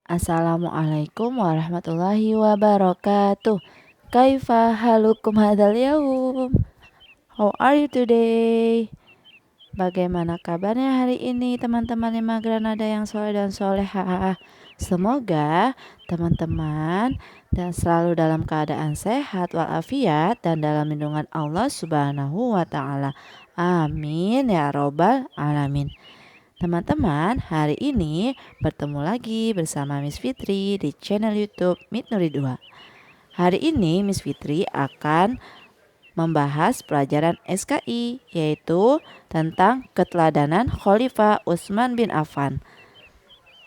Assalamualaikum warahmatullahi wabarakatuh. Kaifa halukum hadzal yaum? How are you today? Bagaimana kabarnya hari ini teman-teman Lima Granada yang soleh dan soleha? Semoga teman-teman dan selalu dalam keadaan sehat walafiat dan dalam lindungan Allah Subhanahu wa taala. Amin ya robbal alamin. Teman-teman, hari ini bertemu lagi bersama Miss Fitri di channel YouTube Mit Nuri 2. Hari ini Miss Fitri akan membahas pelajaran SKI, yaitu tentang keteladanan Khalifah Utsman bin Affan.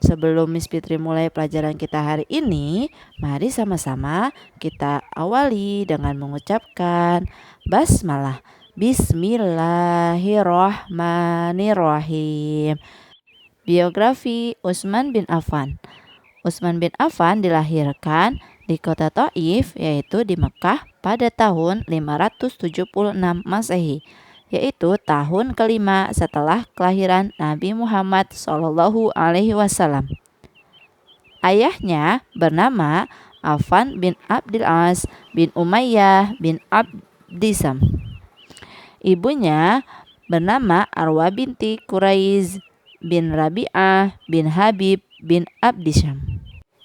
Sebelum Miss Fitri mulai pelajaran kita hari ini, mari sama-sama kita awali dengan mengucapkan basmalah. Bismillahirrahmanirrahim. Biografi Utsman bin Affan. Utsman bin Affan dilahirkan di kota Thaif, yaitu di Mekah pada tahun 576 Masehi, yaitu tahun kelima setelah kelahiran Nabi Muhammad SAW. Ayahnya bernama Affan bin Abdul As bin Umayyah bin Abdisam. Ibunya bernama Arwa binti Quraiz bin Rabi'ah bin Habib bin Abdisham.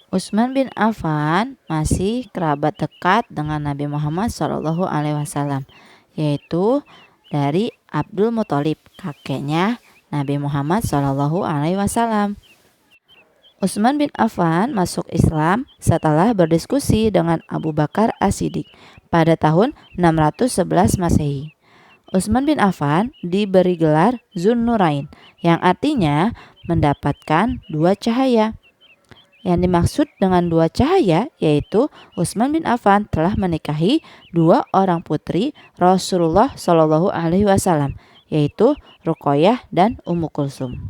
Utsman bin Affan masih kerabat dekat dengan Nabi Muhammad SAW, yaitu dari Abdul Muthalib, kakeknya Nabi Muhammad SAW. Utsman bin Affan masuk Islam setelah berdiskusi dengan Abu Bakar As-Siddiq pada tahun 611 Masehi. Utsman bin Affan diberi gelar Zunnurain, yang artinya mendapatkan dua cahaya. Yang dimaksud dengan dua cahaya yaitu Utsman bin Affan telah menikahi dua orang putri Rasulullah SAW, yaitu Ruqayyah dan Ummu Kulsum.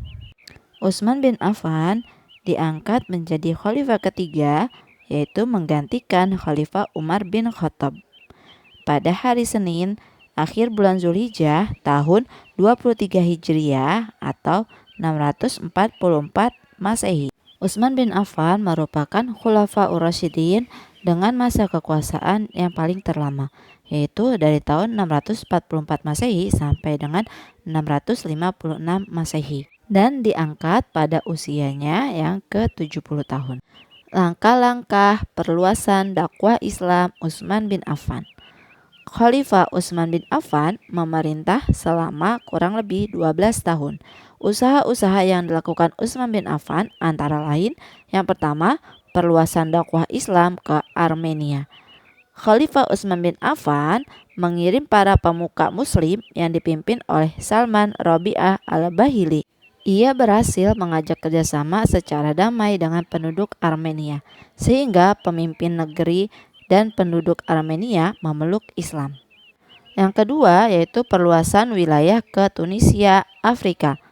Utsman bin Affan diangkat menjadi khalifah ketiga, yaitu menggantikan Khalifah Umar bin Khattab. Pada hari Senin akhir bulan Zulhijjah tahun 23 Hijriah atau 644 Masehi. Utsman bin Affan merupakan Khulafaur Rasyidin dengan masa kekuasaan yang paling terlama, yaitu dari tahun 644 Masehi sampai dengan 656 Masehi, dan diangkat pada usianya yang ke-70 tahun. Langkah-langkah perluasan dakwah Islam Utsman bin Affan. Khalifah Utsman bin Affan memerintah selama kurang lebih 12 tahun. Usaha-usaha yang dilakukan Utsman bin Affan antara lain, yang pertama, perluasan dakwah Islam ke Armenia. Khalifah Utsman bin Affan mengirim para pemuka muslim yang dipimpin oleh Salman Rabi'ah al-Bahili. Ia berhasil mengajak kerjasama secara damai dengan penduduk Armenia, sehingga pemimpin negeri dan penduduk Armenia memeluk Islam. Yang kedua yaitu perluasan wilayah ke Tunisia, Afrika.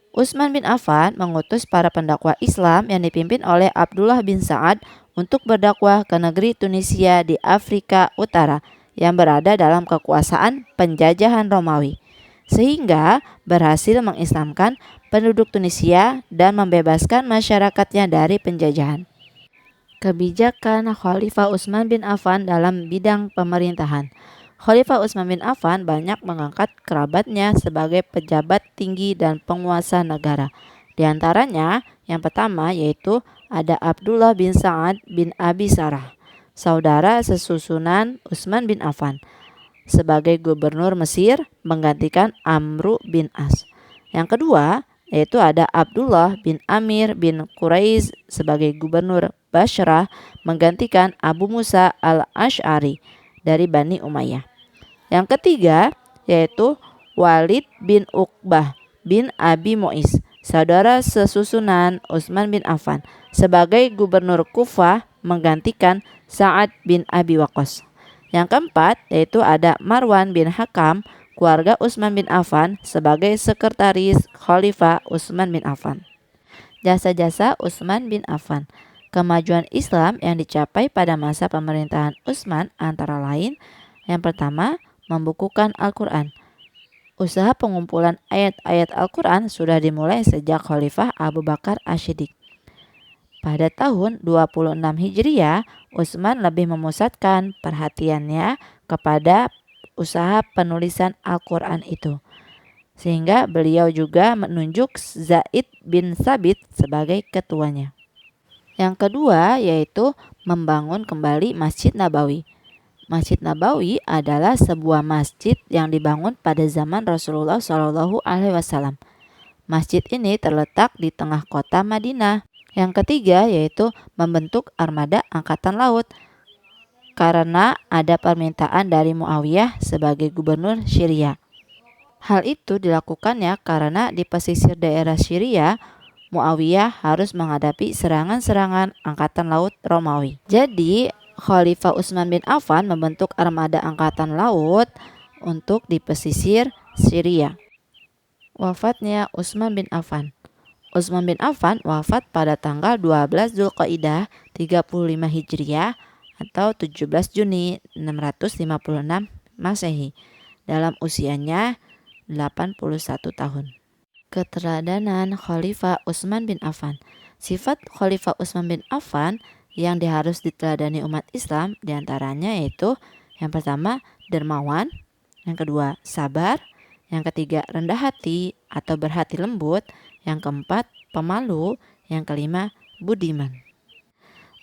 Utsman bin Affan mengutus para pendakwah Islam yang dipimpin oleh Abdullah bin Sa'ad untuk berdakwah ke negeri Tunisia di Afrika Utara yang berada dalam kekuasaan penjajahan Romawi, sehingga berhasil mengislamkan penduduk Tunisia dan membebaskan masyarakatnya dari penjajahan. Kebijakan Khalifah Utsman bin Affan dalam bidang pemerintahan. Khalifah Utsman bin Affan banyak mengangkat kerabatnya sebagai pejabat tinggi dan penguasa negara. Di antaranya, yang pertama yaitu ada Abdullah bin Sa'ad bin Abi Sarah, saudara sesusunan Utsman bin Affan, sebagai gubernur Mesir menggantikan Amru bin As. Yang kedua yaitu ada Abdullah bin Amir bin Quraiz sebagai gubernur Bashrah menggantikan Abu Musa al-Ash'ari dari Bani Umayyah. Yang ketiga yaitu Walid bin Uqbah bin Abi Mu'is, saudara sesusunan Utsman bin Affan, sebagai gubernur Kufah menggantikan Sa'ad bin Abi Waqqas. Yang keempat yaitu ada Marwan bin Hakam, keluarga Utsman bin Affan, sebagai sekretaris Khalifah Utsman bin Affan. Jasa-jasa Utsman bin Affan. Kemajuan Islam yang dicapai pada masa pemerintahan Utsman antara lain, yang pertama, membukukan Al-Quran. Usaha pengumpulan ayat-ayat Al-Quran sudah dimulai sejak Khalifah Abu Bakar As-Siddiq. Pada tahun 26 Hijriah, Utsman lebih memusatkan perhatiannya kepada usaha penulisan Al-Quran itu. Sehingga beliau juga menunjuk Zaid bin Sabit sebagai ketuanya. Yang kedua yaitu membangun kembali Masjid Nabawi. Masjid Nabawi adalah sebuah masjid yang dibangun pada zaman Rasulullah SAW. Masjid ini terletak di tengah kota Madinah. Yang ketiga yaitu membentuk armada angkatan laut karena ada permintaan dari Muawiyah sebagai gubernur Syria. Hal itu dilakukannya karena di pesisir daerah Syria, Muawiyah harus menghadapi serangan-serangan angkatan laut Romawi. Jadi, Khalifah Utsman bin Affan membentuk armada angkatan laut untuk di pesisir Syria. Wafatnya Utsman bin Affan. Utsman bin Affan wafat pada tanggal 12 Dzulqa'dah 35 Hijriah atau 17 Juni 656 Masehi dalam usianya 81 tahun. Keteladanan Khalifah Utsman bin Affan. Sifat Khalifah Utsman bin Affan yang harus diteladani umat Islam diantaranya yaitu yang pertama dermawan, yang kedua sabar, yang ketiga rendah hati atau berhati lembut, yang keempat pemalu, yang kelima budiman.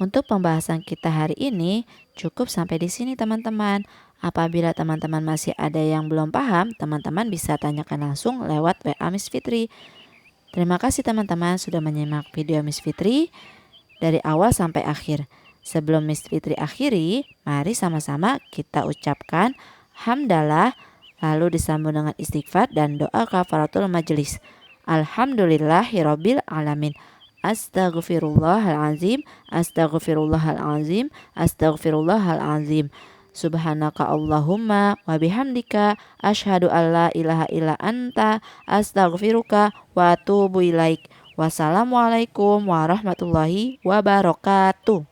Untuk pembahasan kita hari ini cukup sampai di sini teman-teman. Apabila teman-teman masih ada yang belum paham, teman-teman bisa tanyakan langsung lewat WA Miss Fitri. Terima kasih teman-teman sudah menyimak video Miss Fitri dari awal sampai akhir. Sebelum Miss Fitri akhiri, mari sama-sama kita ucapkan hamdalah lalu disambung dengan istighfar dan doa kafaratul majelis. Alhamdulillahirabbil alamin. Astaghfirullahalazim, astaghfirullahalazim, astaghfirullahalazim. Subhanaka Allahumma wa bihamdika asyhadu alla ilaha illa anta astaghfiruka wa atubu ilaik. Wassalamualaikum warahmatullahi wabarakatuh.